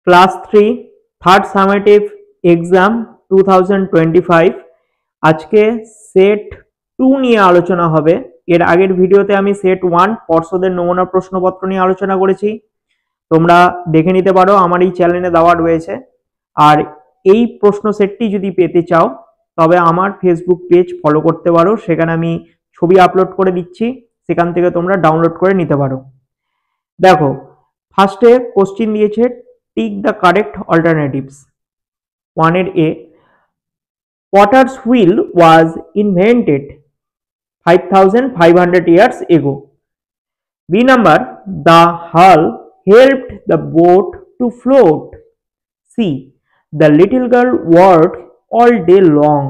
Class 3 third summative exam 2025 আজকে set 2 নিয়ে আলোচনা হবে। এর আগের ভিডিওতে আমি সেট 1 পর্ষদের নমুনা প্রশ্নপত্র নিয়ে আলোচনা করেছি, তোমরা দেখে নিতে পারো, আমার এই চ্যানেলে দেওয়া রয়েছে। আর এই প্রশ্ন সেটটি যদি পেতে চাও তবে আমার ফেসবুক পেজ ফলো করতে পারো, সেখানে আমি ছবি আপলোড করে দিচ্ছি, সেখান থেকে তোমরা ডাউনলোড করে নিতে পারো। দেখো, ফার্স্টে কোশ্চিন দিয়েছে, টিক দ্য কারেক্ট অল্টারনেটিভস। 1 এর এ, Potter's wheel was invented 5500 years ago. B number, the hull helped the boat to float. C, the little girl worked all day long.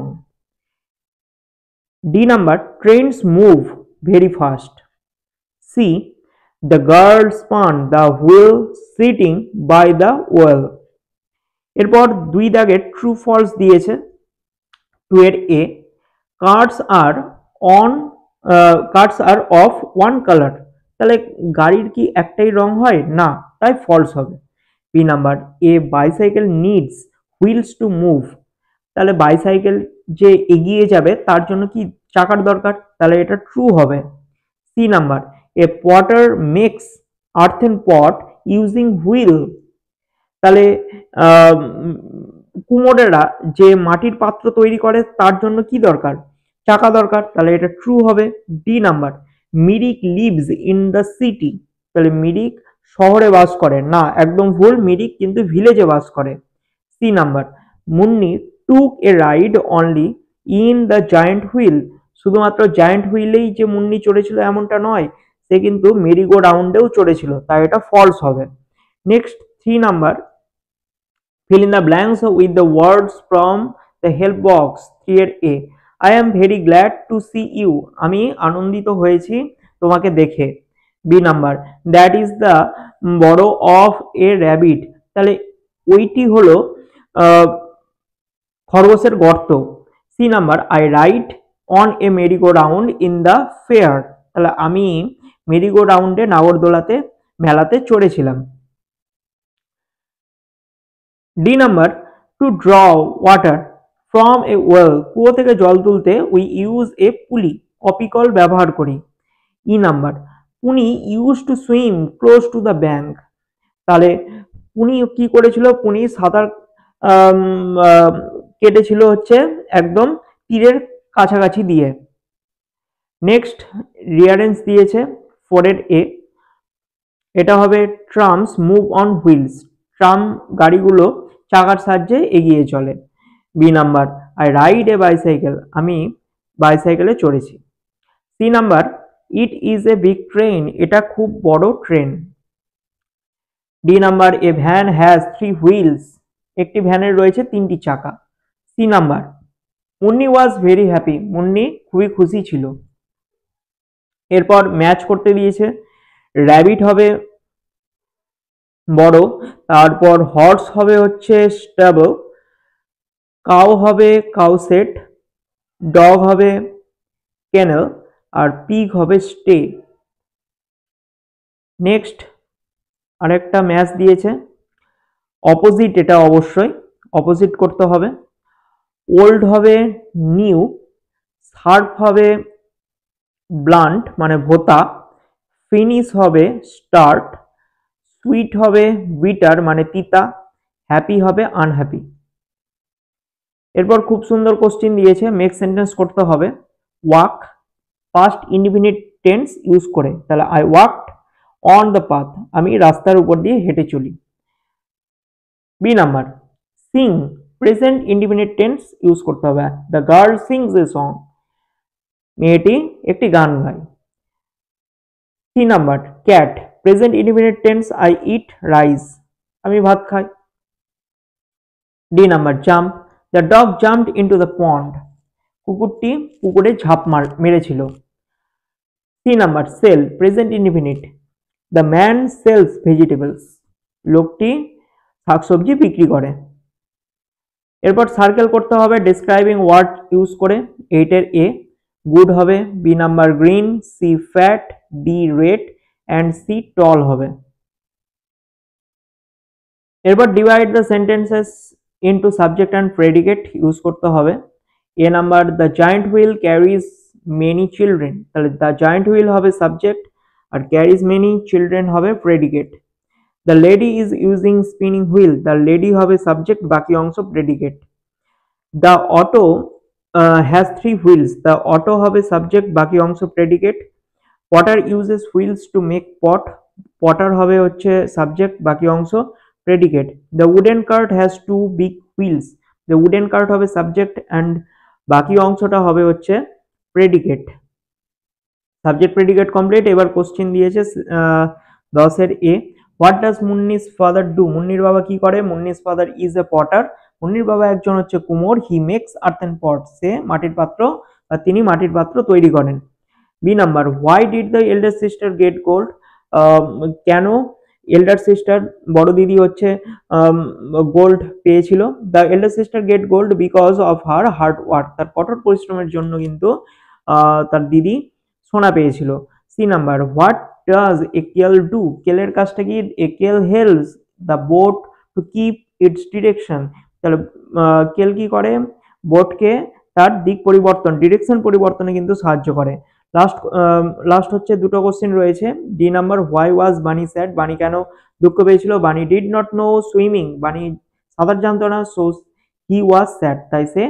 D number, trains move very fast. C, the girl spun the wheel sitting by the well. এরপর দুই দাগে true false দিয়েছে। 2 এর A, cars are of one colour. তাহলে গাড়ির কি একটাই রং হয়? না, তাই ফলস হবে। B number, a bicycle needs wheels to move. তাহলে বাইসাইকেল যে এগিয়ে যাবে তার জন্য কি চাকার দরকার, তাহলে এটা ট্রু হবে। সি নাম্বার, এ পটার মেক্স আর্থেন পট ইউজিং হুইল। তাহলে কুমোরেরা যে মাটির পাত্র তৈরি করে তার জন্য কি দরকার? চাকা দরকার, তাহলে এটা ট্রু হবে। D number, Mirik lives in the city. তাহলে মিরিক শহরে বাস করে না, একদম ভুল, মিরিক কিন্তু ভিলেজে বাস করে। C number, Munni took a ride only in the giant wheel. শুধুমাত্র জায়ান্ট হুইলেই যে মুন্নি চড়েছিল এমনটা নয়, সে কিন্তু মেরিগো রাউন্ডেও চড়েছিল, তাই এটা ফলস হবে। Next 3 number, fill in the blanks with the words from the help box. 3 এর এ, I am very glad to see you. আমি আনন্দিত হয়েছি তোমাকে দেখে। B number, that is the burrow of a rabbit. তাহলে ওইটি হলো খরগোশের গর্ত। C number, I ride on a merry-go-round in the fair. তাহলে আমি মেরিগো রাউন্ডে নাগরদোলাতে মেলাতে চড়েছিলাম। D number, to draw water from a well. কুয়ো থেকে জল তুলতে উই ইউজ এ পুলি। কপিকল ব্যবহার করি। E number, Puni use to swim close to the bank. তাহলে পুনি কি করেছিল? পুনি সাঁতার কেটেছিল হচ্ছে একদম তীরের কাছাকাছি দিয়ে। নেক্সট রিয়ারেন্স দিয়েছে 4 এর এ, এটা হবে trams move on wheels. Tram গাড়িগুলো চাকার সাহায্যে এগিয়ে চলে। B number, I ride a bicycle. আমি বাইসাইকেলে চড়েছি। C number, it is a big train. এটা খুব বড় train. D number, a van has 3 wheels. একটি ভ্যানের রয়েছে 3টি চাকা। C number, Munni was very happy. Munni খুবই খুশি ছিল। এরপর ম্যাচ করতে দিয়েছে। র্যাবিট হবে বড়, তারপর হর্স হবে হচ্ছে স্টেবল, কাউ হবে কাউসেট, ডগ হবে কেনেল, আর পিগ হবে স্টে। নেক্সট আরেকটা ম্যাচ দিয়েছে, অপোজিট, এটা অবশ্যই অপোজিট করতে হবে। ওল্ড হবে নিউ, শার্প হবে ব্লান্ট মানে ভোতা, ফিনিশ হবে স্টার্ট, সুইট হবে বিটার মানে তিতা, হ্যাপি হবে আনহ্যাপি। এরপর খুব সুন্দর কোশ্চিন দিয়েছে, মেক সেন্টেন্স করতে হবে। Walk past indefinite tense use করে। তাহলে I walked on the path. আমি রাস্তার উপর দিয়ে হেঁটে চলি। B number, sing present indefinite tense use করতে হবে। The girl sings a song. মেয়েটি একটি গান গায়। C number, cat present indefinite tense I eat rice. আমি ভাত খাই। D number, jump the dog jumped into the pond. কুকুরটি পুকুরে ঝাঁপ মেরেছিল। C number, sell present indefinite the man sells vegetables. লোকটি শাকসবজি বিক্রি করে। এরপর সার্কেল করতে হবে ডেসক্রাইবিং ওয়ার্ড ইউজ করে। 8 এর এ, গুড হবে। B number, green. C fat, D red, and C tall হবে। এরপর divide the sentences into subject and predicate use করতে হবে। A number, the giant wheel carries many children, তাহলে the giant wheel হবে subject আর carries many children হবে predicate. The lady is using spinning wheel, the lady হবে subject, বাকি অংশ predicate. The auto has 3 wheels, the auto হবে subject, বাকি অংশ predicate. Potter uses wheels to make pot, potter হবে হচ্ছে সাবজেক্ট, বাকি অংশ predicate. The wooden cart has 2 big wheels, the wooden cart হবে সাবজেক্ট অ্যান্ড বাকি অংশটা হবে হচ্ছে প্রেডিকেট। Subject predicate complete. এবার কোশ্চেন দিয়েছে 10 এর A, what does Munni's father do, মুন্নির বাবা কি করে? Munni's father is a potter, মুন্নির বাবা একজন হচ্ছে কুমোর। হি মেক্স আর্থেন পট, সে মাটির পাত্র বা তিনি মাটির পাত্র তৈরি করেন। B number, why did the elder sister get gold, কেন এল্ডার সিস্টার বড় দিদি হচ্ছে গোল্ড পেয়েছিল? The elder sister get gold because of her hard work, তার কঠোর পরিশ্রমের জন্য কিন্তু তার দিদি সোনা পেয়েছিল। C number, what does a keel do, কেলের কাজটা কি? A keel helps the boat to keep its direction, তাহলে কেল কি করে? বোটকে তার দিক পরিবর্তন, ডিরেকশন পরিবর্তনে কিন্তু সাহায্য করে। লাস্ট হচ্ছে দুটো কোশ্চেন রয়েছে। ডি নাম্বার, হোয়াই ওয়াজ বানি স্যাড, বানি কেন দুঃখ পেয়েছিল? বানি ডিড নট নো সুইমিং, বানি সাঁতার জানতো না, সো হি ওয়াজ স্যাড, তাই সে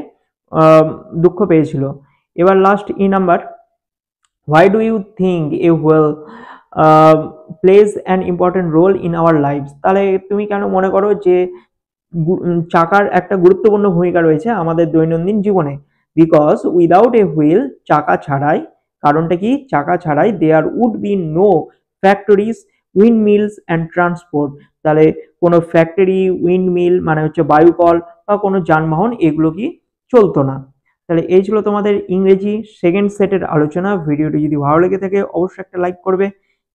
দুঃখ পেয়েছিল। এবার last E number, why do you think a whale plays an important role in our lives, তাহলে তুমি কেন মনে করো যে চাকার একটা গুরুত্বপূর্ণ ভূমিকা রয়েছে আমাদের দৈনন্দিন জীবনে? বিকজ উইদাউট এ হুইল, চাকা ছাড়াই, কারণটা কি? চাকা ছাড়াই there would be no factories, windmills and transport, তাহলে কোনো ফ্যাক্টরি, উইন্ড মিল মানে হচ্ছে বায়ুকল বা কোনো যানবাহন এগুলো কি চলতো না। তাহলে এই ছিল তোমাদের ইংরেজি সেকেন্ড সেটের আলোচনা। ভিডিওটি যদি ভালো লেগে থাকে অবশ্যই একটা লাইক করবে,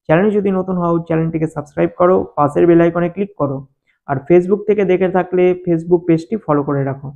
চ্যানেলে যদি নতুন হও চ্যানেলটিকে সাবস্ক্রাইব করো, পাশের বেল আইকনে ক্লিক করো, আর ফেসবুক থেকে দেখে থাকলে ফেসবুক পেজটি ফলো করে রাখো।